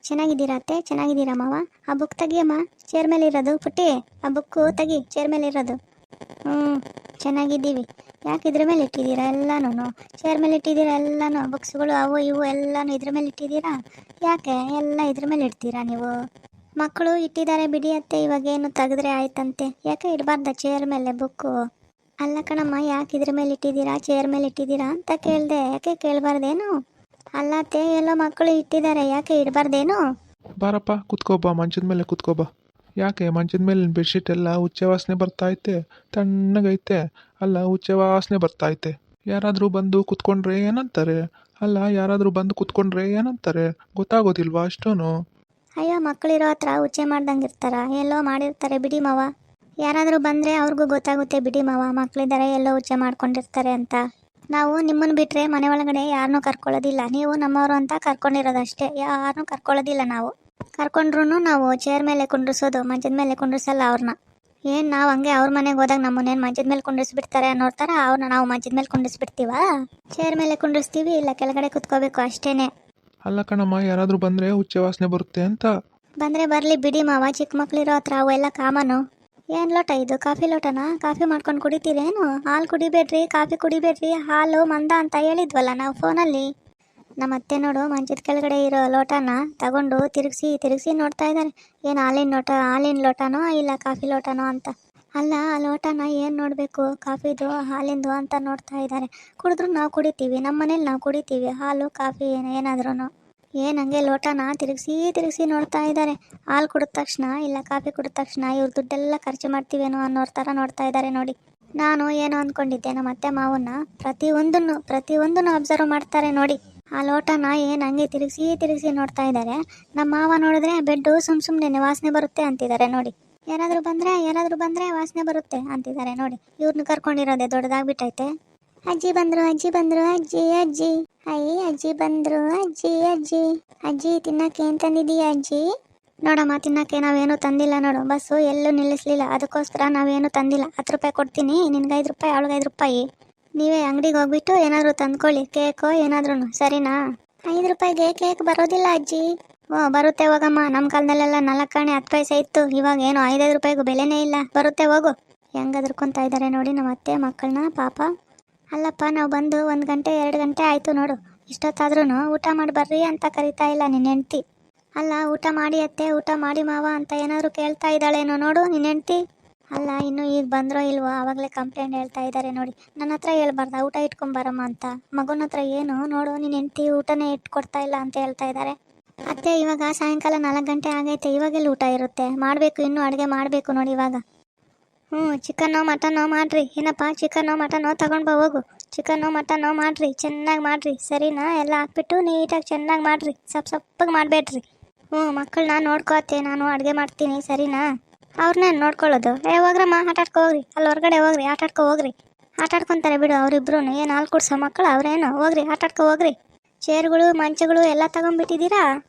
ಚೆನ್ನಾಗಿದ್ದೀರಾ ಅತ್ತೆ? ಚೆನ್ನಾಗಿದ್ದೀರಾ ಮಾವ? ಆ ಬುಕ್ ತೆಗಿಯಮ್ಮ, ಚೇರ್ ಮೇಲೆ ಇರೋದು. ಪುಟ್ಟಿ, ಆ ಬುಕ್ಕು ತೆಗಿ, ಚೇರ್ ಮೇಲೆ ಇರೋದು. ಹ್ಞೂ, ಚೆನ್ನಾಗಿದ್ದೀವಿ. ಯಾಕೆ ಇದ್ರ ಮೇಲೆ ಇಟ್ಟಿದ್ದೀರಾ ಎಲ್ಲನೂ? ಚೇರ್ ಮೇಲೆ ಇಟ್ಟಿದ್ದೀರಾ ಎಲ್ಲನೂ, ಬುಕ್ಸ್ಗಳು ಅವು ಇವು ಎಲ್ಲನೂ ಇದ್ರ ಮೇಲೆ ಇಟ್ಟಿದ್ದೀರಾ? ಯಾಕೆ ಎಲ್ಲ ಇದ್ರ ಮೇಲೆ ಇಡ್ತೀರಾ ನೀವು? ಮಕ್ಕಳು ಇಟ್ಟಿದ್ದಾರೆ ಬಿಡಿ ಅತ್ತೆ, ಇವಾಗೇನು ತೆಗೆದ್ರೆ ಆಯ್ತಂತೆ. ಯಾಕೆ ಇಡಬಾರ್ದ ಚೇರ್ ಮೇಲೆ ಬುಕ್ಕು? ಅಲ್ಲ ಕಣಮ್ಮ, ಯಾಕೆ ಇದ್ರ ಮೇಲೆ ಇಟ್ಟಿದ್ದೀರಾ, ಚೇರ್ ಮೇಲೆ ಇಟ್ಟಿದ್ದೀರಾ ಅಂತ ಕೇಳಿದೆ. ಯಾಕೆ ಕೇಳಬಾರ್ದೇನು? ಅಲ್ಲ ಅತ್ತೆ, ಎಲ್ಲೋ ಮಕ್ಕಳು ಇಟ್ಟಿದ್ದಾರೆ, ಯಾಕೆ ಇಡಬಾರ್ದೇನು? ಬಾರಪ್ಪ ಕುತ್ಕೋಬಾ, ಮಂಚದ ಮೇಲೆ ಕುತ್ಕೋಬಾ. ಯಾಕೆ ಮಂಚದ ಮೇಲೆ ಬೆಡ್ಶೀಟ್ ಎಲ್ಲ ಉಚ್ಚೆ ವಾಸನೆ ಬರ್ತಾೈತೆ, ತಣ್ಣಗೈತೆ. ಅಲ್ಲ, ಉಚ್ಚೆ ವಾಸನೆ ಬರ್ತಾೈತೆ. ಯಾರಾದರೂ ಬಂದು ಕುತ್ಕೊಂಡ್ರೆ ಏನಂತಾರೆ? ಅಲ್ಲ, ಯಾರಾದರೂ ಬಂದು ಕುತ್ಕೊಂಡ್ರೆ ಏನಂತಾರೆ? ಗೊತ್ತಾಗೋದಿಲ್ವಾ ಅಷ್ಟೂನು? ಅಯ್ಯೋ, ಮಕ್ಕಳಿರೋ ಹತ್ರ ಉಚ್ಚೆ ಮಾಡ್ದಂಗೆ ಇರ್ತಾರ? ಎಲ್ಲೋ ಮಾಡಿರ್ತಾರೆ ಬಿಡಿ ಮಾವ. ಯಾರಾದರೂ ಬಂದರೆ ಅವ್ರಿಗೂ ಗೊತ್ತಾಗುತ್ತೆ ಬಿಡಿ ಮಾವ, ಮಕ್ಕಳಿದ್ದಾರೆ ಎಲ್ಲೋ ಉಚ್ಚೆ ಮಾಡ್ಕೊಂಡಿರ್ತಾರೆ ಅಂತ. ನಾವು ನಿಮ್ಮನ್ನು ಬಿಟ್ಟರೆ ಮನೆ ಒಳಗಡೆ ಯಾರನ್ನೂ ಕರ್ಕೊಳ್ಳೋದಿಲ್ಲ. ನೀವು ನಮ್ಮವರು ಅಂತ ಕರ್ಕೊಂಡಿರೋದಷ್ಟೇ, ಯಾರನ್ನೂ ಕರ್ಕೊಳ್ಳೋದಿಲ್ಲ ನಾವು. ಕರ್ಕೊಂಡ್ರು ನಾವು ಚೇರ್ ಮೇಲೆ ಕುಂಡ್ರಿಸೋದು, ಮಂಚದ ಮೇಲೆ ಕುಂಡ್ರಿಸಲ್ಲ ಅವ್ರನ್ನ. ಏನು ನಾವು ಹಂಗೆ ಅವ್ರ ಮನೆಗೆ ಹೋದಾಗ ನಮ್ಮನ್ನೇನು ಮಂಚದ ಮೇಲೆ ಕುಂಡ್ರಿಸ್ಬಿಡ್ತಾರೆ ಅನ್ನೋ ಥರ ಅವ್ರನ್ನ ನಾವು ಮಂಚದ ಮೇಲೆ ಕುಂಡ್ರಿಸ್ಬಿಡ್ತೀವ? ಚೇರ್ ಮೇಲೆ ಕುಂಡ್ರಿಸ್ತೀವಿ, ಇಲ್ಲ ಕೆಳಗಡೆ ಕುತ್ಕೋಬೇಕು ಅಷ್ಟೇನೆ. ಅಲ್ಲ ಕಣಮ್ಮ, ಯಾರಾದರೂ ಬಂದರೆ ಉಚ್ಚೆ ವಾಸನೆ ಬರುತ್ತೆ ಅಂತ. ಬಂದರೆ ಬರಲಿ ಬಿಡಿ ಮಾವ, ಚಿಕ್ಕ ಮಕ್ಕಳಿರೋ ಹತ್ರ ಅವೆಲ್ಲ ಕಾಮನು. ಏನು ಲೋಟ ಇದು? ಕಾಫಿ ಲೋಟನಾ? ಕಾಫಿ ಮಾಡ್ಕೊಂಡು ಕುಡಿತೀರೇನು? ಹಾಲು ಕುಡಿಬೇಡ್ರಿ, ಕಾಫಿ ಕುಡಿಬೇಡ್ರಿ, ಹಾಲು ಮಂದ ಅಂತ ಹೇಳಿದ್ವಲ್ಲ ನಾವು ಫೋನಲ್ಲಿ. ನಮ್ಮ ಅತ್ತೆ ನೋಡು, ಮಂಚದ ಕೆಳಗಡೆ ಇರೋ ಲೋಟನ ತಗೊಂಡು ತಿರುಗಿಸಿ ನೋಡ್ತಾ ಇದ್ದಾರೆ. ಏನು ಹಾಲಿನ ಲೋಟನೋ ಇಲ್ಲ ಕಾಫಿ ಲೋಟನೋ ಅಂತ. ಅಲ್ಲ, ಆ ಲೋಟನ ಏನು ನೋಡಬೇಕು, ಕಾಫಿದು ಹಾಲಿಂದು ಅಂತ ನೋಡ್ತಾ ಇದ್ದಾರೆ. ಕುಡಿದ್ರು ನಾವು ಕುಡಿತೀವಿ, ನಮ್ಮ ಮನೇಲಿ ನಾವು ಕುಡಿತೀವಿ ಹಾಲು ಕಾಫಿ ಏನಾದ್ರೂ. ಏನು ಹಂಗೆ ಲೋಟನ ತಿರುಗಿಸಿ ನೋಡ್ತಾ ಇದ್ದಾರೆ. ಹಾಲು ಕುಡಿದ ತಕ್ಷಣ ಇಲ್ಲ ಕಾಫಿ ಕುಡಿದ ತಕ್ಷಣ ಇವ್ರು ದುಡ್ಡೆಲ್ಲ ಖರ್ಚು ಮಾಡ್ತೀವೇನೋ ಅನ್ನೋರ ಥರ ನೋಡ್ತಾ ಇದ್ದಾರೆ ನೋಡಿ. ನಾನು ಏನೋ ಅಂದ್ಕೊಂಡಿದ್ದೆ, ನಮ್ಮ ಅತ್ತೆ ಮಾವನ್ನ ಪ್ರತಿಯೊಂದನ್ನು ಅಬ್ಸರ್ವ್ ಮಾಡ್ತಾರೆ ನೋಡಿ. ಆ ಲೋಟನ ಏನು ಹಂಗೆ ತಿರುಗಿಸಿ ನೋಡ್ತಾ ಇದ್ದಾರೆ. ನಮ್ಮ ಮಾವ ನೋಡಿದ್ರೆ ಬೆಡ್ಡು ಸುಮ್ಮನೆ ವಾಸನೆ ಬರುತ್ತೆ ಅಂತಿದ್ದಾರೆ ನೋಡಿ. ಯಾರಾದರೂ ಬಂದರೆ ವಾಸನೆ ಬರುತ್ತೆ ಅಂತಿದ್ದಾರೆ ನೋಡಿ. ಇವ್ರನ್ನ ಕರ್ಕೊಂಡಿರೋದೆ ದೊಡ್ಡದಾಗ್ಬಿಟ್ಟೈತೆ. ಅಜ್ಜಿ ಬಂದರು ಅಜ್ಜಿ. ಅಜ್ಜಿ ಬಂದರು ಅಜ್ಜಿ ತಿನ್ನಕ್ಕೆ ಏನು ತಂದಿದ್ದೀಯ ಅಜ್ಜಿ? ನೋಡಮ್ಮ, ತಿನ್ನಕ್ಕೆ ನಾವೇನು ತಂದಿಲ್ಲ ನೋಡು. ಬಸ್ಸು ಎಲ್ಲೂ ನಿಲ್ಲಿಸ್ಲಿಲ್ಲ, ಅದಕ್ಕೋಸ್ಕರ ನಾವೇನು ತಂದಿಲ್ಲ. 10 ರೂಪಾಯಿ ಕೊಡ್ತೀನಿ, ನಿನ್ಗೆ 5 ರೂಪಾಯಿ, ಅವಳಿಗೆ 5 ರೂಪಾಯಿ. ನೀವೇ ಅಂಗಡಿಗೆ ಹೋಗ್ಬಿಟ್ಟು ಏನಾದರೂ ತಂದ್ಕೊಳ್ಳಿ, ಕೇಕೋ ಏನಾದ್ರೂ, ಸರಿನಾ? 5 ರೂಪಾಯಿಗೆ ಕೇಕ್ ಬರೋದಿಲ್ಲ ಅಜ್ಜಿ. ಬರುತ್ತೆ ಹೋಗಮ್ಮ, ನಮ್ಮ ಕಾಲದಲ್ಲೆಲ್ಲ 4 ಆಣೆ 10 ಪೈಸೆ ಇತ್ತು. ಇವಾಗ ಏನು 5 ರೂಪಾಯಿಗೂ ಬೆಲೆನೇ ಇಲ್ಲ. ಬರುತ್ತೆ ಹೋಗು. ಹೆಂಗೆ ಅದ್ರಕೊಂತಾ ಇದ್ದಾರೆ ನೋಡಿ ನಮ್ಮ ಅತ್ತೆ ಮಕ್ಕಳನ್ನ, ಪಾಪ. ಅಲ್ಲಪ್ಪ, ನಾವು ಬಂದು 1 ಗಂಟೆ 2 ಗಂಟೆ ಆಯಿತು ನೋಡು. ಇಷ್ಟೊತ್ತಾದ್ರೂ ಊಟ ಮಾಡಿ ಬರ್ರಿ ಅಂತ ಕರಿತಾ ಇಲ್ಲ ನಿನ್ನ ಹೆಂಡ್ತಿ. ಅಲ್ಲ, ಊಟ ಮಾಡಿ ಅತ್ತೆ, ಊಟ ಮಾಡಿ ಮಾವ ಅಂತ ಏನಾದರೂ ಕೇಳ್ತಾ ಇದ್ದಾಳೇನೋ ನೋಡು ನಿನ್ನ ಹೆಂಡ್ತಿ. ಅಲ್ಲ, ಇನ್ನು ಈಗ ಬಂದ್ರೋ ಇಲ್ವೋ, ಆವಾಗಲೇ ಕಂಪ್ಲೇಂಟ್ ಹೇಳ್ತಾ ಇದ್ದಾರೆ ನೋಡಿ. ನನ್ನ ಹತ್ರ ಹೇಳ್ಬಾರ್ದ ಊಟ ಇಟ್ಕೊಂಬರಮ್ಮ ಅಂತ? ಮಗನ ಹತ್ರ ಏನು ನೋಡು, ನಿನ್ನ ಹೆಂಡ್ತಿ ಊಟನೇ ಇಟ್ಕೊಡ್ತಾ ಇಲ್ಲ ಅಂತ ಹೇಳ್ತಾ ಇದ್ದಾರೆ. ಅತ್ತೆ, ಇವಾಗ ಸಾಯಂಕಾಲ 4 ಗಂಟೆ ಆಗೈತೆ, ಇವಾಗೆಲ್ಲ ಊಟ ಇರುತ್ತೆ? ಮಾಡಬೇಕು, ಇನ್ನೂ ಅಡುಗೆ ಮಾಡಬೇಕು ನೋಡಿ ಇವಾಗ. ಚಿಕನ್ನೋ ಮಟನೋ ಮಾಡಿರಿ. ಏನಪ್ಪ, ಚಿಕನ್ನೋ ಮಟನೋ ತಗೊಂಡು ಹೋಗು. ಚಿಕನ್ನೋ ಮಟನೋ ಮಾಡಿರಿ, ಚೆನ್ನಾಗಿ ಮಾಡಿರಿ, ಸರಿನಾ? ಎಲ್ಲ ಹಾಕ್ಬಿಟ್ಟು ನೀಟಾಗಿ ಚೆನ್ನಾಗಿ ಮಾಡಿರಿ, ಸಪ್ಪಗೆ ಮಾಡಬೇಡ್ರಿ. ಮಕ್ಕಳನ್ನ ನೋಡ್ಕೋತೆ, ನಾನು ಅಡುಗೆ ಮಾಡ್ತೀನಿ, ಸರಿನಾ? ಅವ್ರನ್ನೇನು ನೋಡ್ಕೊಳ್ಳೋದು? ಹೋಗ್ರಮ್ಮ, ಆಟಾಡ್ಕೊ ಹೋಗ್ರಿ, ಅಲ್ಲಿ ಹೊರಗಡೆ ಹೋಗ್ರಿ, ಆಟಾಡ್ಕೊ ಹೋಗ್ರಿ. ಆಟಾಡ್ಕೊತಾರೆ ಬಿಡು ಅವರಿಬ್ರು. ಏನು ಹಾಲು ಕುಡ್ಸೋ ಮಕ್ಕಳು ಅವರೇನು? ಹೋಗ್ರಿ, ಆಟಾಡ್ಕೊ ಹೋಗ್ರಿ. ಚೇರ್ಗಳು ಮಂಚಗಳು ಎಲ್ಲ ತಗೊಂಡ್ಬಿಟ್ಟಿದ್ದೀರಾ?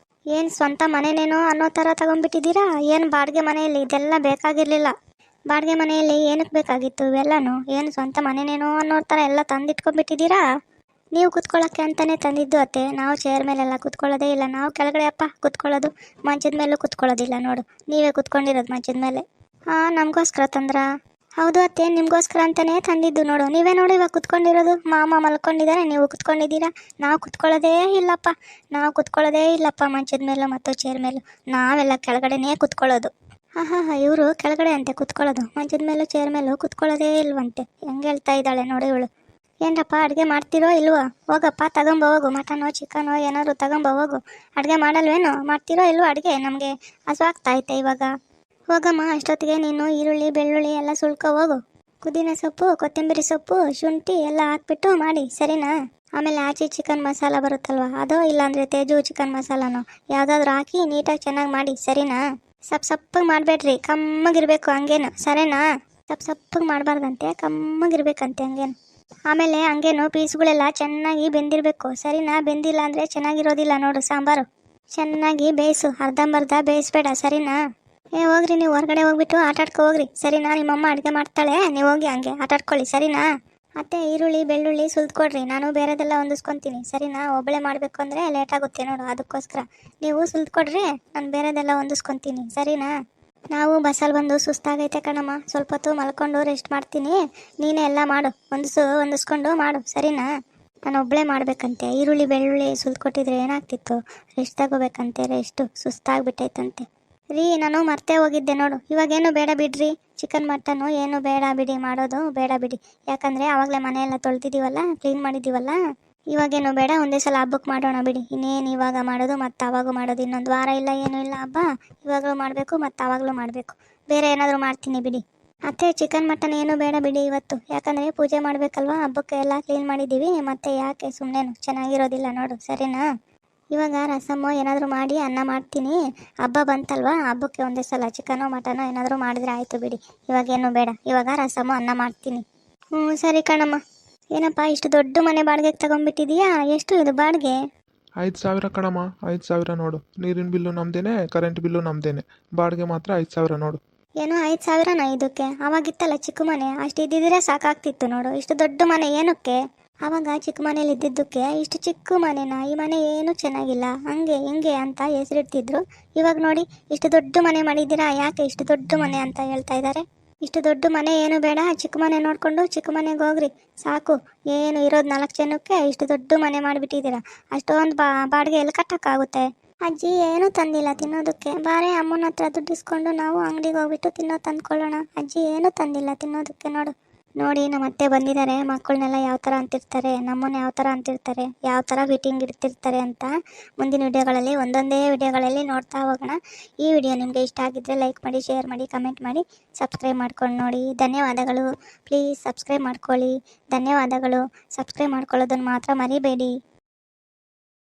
ಏನು ಸ್ವಂತ ಮನೆನೇನೋ ಅನ್ನೋ ಥರ ತಗೊಂಡ್ಬಿಟ್ಟಿದ್ದೀರಾ? ಏನು ಬಾಡಿಗೆ ಮನೆಯಲ್ಲಿ ಇದೆಲ್ಲ ಬೇಕಾಗಿರಲಿಲ್ಲ. ಬಾಡಿಗೆ ಮನೆಯಲ್ಲಿ ಏನಕ್ಕೆ ಬೇಕಾಗಿತ್ತು ಇವೆಲ್ಲನೂ? ಏನು ಸ್ವಂತ ಮನೆನೇನೋ ಅನ್ನೋ ಥರ ಎಲ್ಲ ತಂದಿಟ್ಕೊಂಡ್ಬಿಟ್ಟಿದ್ದೀರಾ? ನೀವು ಕುತ್ಕೊಳ್ಳೋಕ್ಕೆ ಅಂತಲೇ ತಂದಿದ್ದು ಅತ್ತೆ. ನಾವು ಚೇರ್ ಮೇಲೆಲ್ಲ ಕುತ್ಕೊಳ್ಳೋದೇ ಇಲ್ಲ. ನಾವು ಕೆಳಗಡೆ ಅಪ್ಪ ಕುತ್ಕೊಳ್ಳೋದು, ಮಂಚದ ಮೇಲೂ ಕುತ್ಕೊಳ್ಳೋದಿಲ್ಲ ನೋಡು. ನೀವೇ ಕುತ್ಕೊಂಡಿರೋದು ಮಂಚದ ಮೇಲೆ. ನಮಗೋಸ್ಕರ ತಂದ್ರಾ? ಹೌದು ಅತ್ತೆ, ನಿಮಗೋಸ್ಕರ ಅಂತಲೇ ತಂದಿದ್ದು ನೋಡು. ನೀವೇ ನೋಡಿ ಇವಾಗ ಕುತ್ಕೊಂಡಿರೋದು. ಮಾಮ ಮಲ್ಕೊಂಡಿದ್ದಾರೆ, ನೀವು ಕುತ್ಕೊಂಡಿದ್ದೀರಾ. ನಾವು ಕುತ್ಕೊಳ್ಳೋದೇ ಇಲ್ಲಪ್ಪ ಮಂಚದ ಮೇಲೂ ಮತ್ತು ಚೇರ್ ಮೇಲೂ. ನಾವೆಲ್ಲ ಕೆಳಗಡೆನೇ ಕುತ್ಕೊಳ್ಳೋದು. ಇವರು ಕೆಳಗಡೆ ಅಂತೆ ಕುತ್ಕೊಳ್ಳೋದು, ಮಂಚದ ಮೇಲೂ ಚೇರ್ ಮೇಲೂ ಕುತ್ಕೊಳ್ಳೋದೇ ಇಲ್ವಂತೆ. ಹೆಂಗೆ ಹೇಳ್ತಾ ಇದ್ದಾಳೆ ನೋಡಿ ಇವಳು. ಏನಪ್ಪ, ಅಡುಗೆ ಮಾಡ್ತಿರೋ ಇಲ್ವೋ? ಹೋಗಪ್ಪ, ತಗೊಂಬ ಹೋಗು. ಮಟನೋ ಚಿಕನೋ ಏನಾದ್ರು ತಗೊಂಬ ಹೋಗು. ಅಡುಗೆ ಮಾಡಲ್ವೇನೋ? ಮಾಡ್ತಿರೋ ಇಲ್ವೋ ಅಡುಗೆ? ನಮಗೆ ಹಸುವಾಗ್ತೈತೆ ಇವಾಗ. ಹೋಗಮ್ಮ, ಅಷ್ಟೊತ್ತಿಗೆ ನೀನು ಈರುಳ್ಳಿ ಬೆಳ್ಳುಳ್ಳಿ ಎಲ್ಲ ಸುಳ್ಕೊ ಹೋಗು. ಪುದೀನ ಸೊಪ್ಪು, ಕೊತ್ತಂಬರಿ ಸೊಪ್ಪು, ಶುಂಠಿ ಎಲ್ಲ ಹಾಕ್ಬಿಟ್ಟು ಮಾಡಿ, ಸರಿನಾ? ಆಮೇಲೆ ಆಚೆ ಚಿಕನ್ ಮಸಾಲ ಬರುತ್ತಲ್ವ, ಅದೋ ಇಲ್ಲಾಂದರೆ ತೇಜು ಚಿಕನ್ ಮಸಾಲನೋ ಯಾವುದಾದ್ರೂ ಹಾಕಿ ನೀಟಾಗಿ ಚೆನ್ನಾಗಿ ಮಾಡಿ, ಸರಿನಾ? ಸಪ್ಪಗೆ ಮಾಡಬೇಡ್ರಿ, ಕಮ್ಮಗಿರ್ಬೇಕು ಹಂಗೇನು, ಸರಿನಾ? ಸಪ್ಪಗೆ ಮಾಡಬಾರ್ದಂತೆ, ಕಮ್ಮಗಿರ್ಬೇಕಂತೆ ಹಂಗೇನು. ಆಮೇಲೆ ಹಂಗೇನು ಪೀಸ್ಗಳೆಲ್ಲ ಚೆನ್ನಾಗಿ ಬೆಂದಿರಬೇಕು, ಸರಿನಾ? ಬೆಂದಿಲ್ಲ ಅಂದರೆ ಚೆನ್ನಾಗಿರೋದಿಲ್ಲ ನೋಡು ಸಾಂಬಾರು. ಚೆನ್ನಾಗಿ ಬೇಯಿಸು, ಅರ್ಧಂಬರ್ಧ ಬೇಯಿಸ್ಬೇಡ, ಸರಿನಾ? ಹೋಗ್ರಿ, ನೀವು ಹೊರಗಡೆ ಹೋಗ್ಬಿಟ್ಟು ಆಟಾಡ್ಕೊ ಹೋಗ್ರಿ, ಸರಿನಾ? ನಿಮ್ಮಮ್ಮ ಅಡುಗೆ ಮಾಡ್ತಾಳೆ, ನೀವು ಹೋಗಿ ಹಂಗೆ ಆಟಾಡ್ಕೊಳ್ಳಿ, ಸರಿನಾ? ಅತ್ತೆ ಈರುಳ್ಳಿ ಬೆಳ್ಳುಳ್ಳಿ ಸುಲ್ದ್ಕೊಡ್ರಿ, ನಾನು ಬೇರೆದೆಲ್ಲ ಹೊಂದಿಸ್ಕೊತೀನಿ ಸರಿನಾ. ಒಬ್ಬಳೆ ಮಾಡಬೇಕು ಅಂದರೆ ಲೇಟ್ ಆಗುತ್ತೆ ನೋಡು, ಅದಕ್ಕೋಸ್ಕರ ನೀವು ಸುಲ್ದ್ಕೊಡ್ರಿ, ನಾನು ಬೇರೆದೆಲ್ಲ ಹೊಂದಿಸ್ಕೊತೀನಿ ಸರಿನಾ. ನಾವು ಬಸ್ಸಲ್ಲಿ ಬಂದು ಸುಸ್ತಾಗೈತೆ ಕಣಮ್ಮ, ಸ್ವಲ್ಪ ಹೊತ್ತು ಮಲ್ಕೊಂಡು ರೆಸ್ಟ್ ಮಾಡ್ತೀನಿ, ನೀನೇ ಎಲ್ಲ ಮಾಡು, ಹೊಂದಿಸ್ಕೊಂಡು ಮಾಡು ಸರಿನಾ. ನಾನು ಒಬ್ಬಳೇ ಮಾಡಬೇಕಂತೆ, ಈರುಳ್ಳಿ ಬೆಳ್ಳುಳ್ಳಿ ಸುಲ್ದ್ಕೊಟ್ಟಿದ್ರೆ ಏನಾಗ್ತಿತ್ತು, ರೆಸ್ಟ್ ತಗೋಬೇಕಂತೆ, ರೆಸ್ಟು ಸುಸ್ತಾಗ್ಬಿಟ್ಟೈತಂತೆ. ರೀ ನಾನು ಮರ್ತೇ ಹೋಗಿದ್ದೆ ನೋಡು, ಇವಾಗೇನು ಬೇಡ ಬಿಡ್ರಿ, ಚಿಕನ್ ಮಟನ್ನು ಏನು ಬೇಡ ಬಿಡಿ, ಮಾಡೋದು ಬೇಡ ಬಿಡಿ, ಯಾಕಂದರೆ ಆವಾಗಲೇ ಮನೆಯೆಲ್ಲ ತೊಳೆದಿದ್ದೀವಲ್ಲ, ಕ್ಲೀನ್ ಮಾಡಿದ್ದೀವಲ್ಲ, ಇವಾಗೇನು ಬೇಡ, ಒಂದೇ ಸಲ ಹಬ್ಬಕ್ಕೆ ಮಾಡೋಣ ಬಿಡಿ. ಇನ್ನೇನು ಇವಾಗ ಮಾಡೋದು ಮತ್ತು ಆವಾಗೂ ಮಾಡೋದು, ಇನ್ನೊಂದು ವಾರ ಇಲ್ಲ ಏನೂ ಇಲ್ಲ ಹಬ್ಬ, ಇವಾಗಲೂ ಮಾಡಬೇಕು ಮತ್ತು ಆವಾಗಲೂ ಮಾಡಬೇಕು, ಬೇರೆ ಏನಾದರೂ ಮಾಡ್ತೀನಿ ಬಿಡಿ. ಅತ್ತೆ ಚಿಕನ್ ಮಟನ್ ಏನು ಬೇಡ ಬಿಡಿ ಇವತ್ತು, ಯಾಕಂದರೆ ಪೂಜೆ ಮಾಡಬೇಕಲ್ವ, ಹಬ್ಬಕ್ಕೆ ಎಲ್ಲ ಕ್ಲೀನ್ ಮಾಡಿದ್ದೀವಿ, ಮತ್ತೆ ಯಾಕೆ ಸುಮ್ಮನೆ ಚೆನ್ನಾಗಿರೋದಿಲ್ಲ ನೋಡು ಸರಿನಾ. ಇವಾಗ ರಸಮ್ಮು ಏನಾದರೂ ಮಾಡಿ ಅನ್ನ ಮಾಡ್ತೀನಿ, ಹಬ್ಬ ಬಂತಲ್ವಾ, ಹಬ್ಬಕ್ಕೆ ಒಂದೇ ಸಲ ಚಿಕನೋ ಮಟನೋ ಏನಾದರೂ ಮಾಡಿದ್ರೆ ಆಯಿತು ಬಿಡಿ, ಇವಾಗೇನು ಬೇಡ, ಇವಾಗ ರಸಮ್ಮು ಅನ್ನ ಮಾಡ್ತೀನಿ. ಸರಿ ಕಣಮ್ಮ. ಏನಪ್ಪ ಇಷ್ಟು ದೊಡ್ಡ ಮನೆ ಬಾಡಿಗೆಗೆ ತಗೊಂಡ್ಬಿಟ್ಟಿದೀಯಾ, ಎಷ್ಟು ಇದು ಬಾಡಿಗೆ? 5,000 ಕಣಮ್ಮ, 5,000 ನೋಡು. ನೀರಿನ ಬಿಲ್ಲು ನಮ್ದೇನೆ, ಕರೆಂಟ್ ಬಿಲ್ಲು ನಮ್ದೇನೆ, ಬಾಡಿಗೆ ಮಾತ್ರ 5,000 ನೋಡು. ಏನೋ 5,000ನಾ ಇದಕ್ಕೆ? ಅವಾಗಿತ್ತಲ್ಲ ಚಿಕ್ಕ ಮನೆ, ಅಷ್ಟು ಇದ್ದಿದ್ರೆ ಸಾಕಾಗ್ತಿತ್ತು ನೋಡು, ಇಷ್ಟು ದೊಡ್ಡ ಮನೆ ಏನಕ್ಕೆ? ಆವಾಗ ಚಿಕ್ಕ ಮನೇಲಿ ಇದ್ದಿದ್ದಕ್ಕೆ ಇಷ್ಟು ಚಿಕ್ಕ ಮನೆನಾ, ಈ ಮನೆ ಏನು ಚೆನ್ನಾಗಿಲ್ಲ, ಹಂಗೆ ಹಿಂಗೆ ಅಂತ ಹೆಸರಿಡ್ತಿದ್ರು, ಇವಾಗ ನೋಡಿ ಇಷ್ಟು ದೊಡ್ಡ ಮನೆ ಮಾಡಿದ್ದೀರಾ, ಯಾಕೆ ಇಷ್ಟು ದೊಡ್ಡ ಮನೆ ಅಂತ ಹೇಳ್ತಾ ಇದ್ದಾರೆ. ಇಷ್ಟು ದೊಡ್ಡ ಮನೆ ಏನು ಬೇಡ, ಚಿಕ್ಕ ಮನೆ ನೋಡಿಕೊಂಡು ಚಿಕ್ಕ ಮನೆಗೆ ಹೋಗ್ರಿ ಸಾಕು, ಏನು ಇರೋದು 4 ಜನಕ್ಕೆ ಇಷ್ಟು ದೊಡ್ಡ ಮನೆ ಮಾಡಿಬಿಟ್ಟಿದ್ದೀರಾ, ಅಷ್ಟೊಂದು ಬಾಡಿಗೆ ಎಲ್ಲಿ ಕಟ್ಟೋಕ್ಕಾಗುತ್ತೆ. ಅಜ್ಜಿ ಏನೂ ತಂದಿಲ್ಲ ತಿನ್ನೋದಕ್ಕೆ, ಬಾರೇ ಅಮ್ಮನ ಹತ್ರ ದುಡ್ಡಿಸ್ಕೊಂಡು ನಾವು ಅಂಗಡಿಗೆ ಹೋಗ್ಬಿಟ್ಟು ತಂದ್ಕೊಳ್ಳೋಣ. ಅಜ್ಜಿ ಏನೂ ತಂದಿಲ್ಲ ತಿನ್ನೋದಕ್ಕೆ ನೋಡು. ನೋಡಿ ನಮ್ಮ ಅತ್ತೆ ಬಂದಿದ್ದಾರೆ, ಮಕ್ಕಳನ್ನೆಲ್ಲ ಯಾವ ಥರ ಅಂತಿರ್ತಾರೆ, ನಮ್ಮನ್ನ ಯಾವ ಥರ ಅಂತಿರ್ತಾರೆ, ಯಾವ ಥರ ಫಿಟ್ಟಿಂಗ್ ಇಡ್ತಿರ್ತಾರೆ ಅಂತ ಮುಂದಿನ ವಿಡಿಯೋಗಳಲ್ಲಿ ಒಂದೊಂದೇ ವಿಡಿಯೋಗಳಲ್ಲಿ ನೋಡ್ತಾ ಹೋಗೋಣ. ಈ ವಿಡಿಯೋ ನಿಮಗೆ ಇಷ್ಟ ಆಗಿದ್ದರೆ ಲೈಕ್ ಮಾಡಿ, ಶೇರ್ ಮಾಡಿ, ಕಮೆಂಟ್ ಮಾಡಿ, ಸಬ್ಸ್ಕ್ರೈಬ್ ಮಾಡ್ಕೊಂಡು ನೋಡಿ. ಧನ್ಯವಾದಗಳು. ಪ್ಲೀಸ್ ಸಬ್ಸ್ಕ್ರೈಬ್ ಮಾಡ್ಕೊಳ್ಳಿ. ಧನ್ಯವಾದಗಳು. ಸಬ್ಸ್ಕ್ರೈಬ್ ಮಾಡ್ಕೊಳ್ಳೋದನ್ನು ಮಾತ್ರ ಮರಿಬೇಡಿ.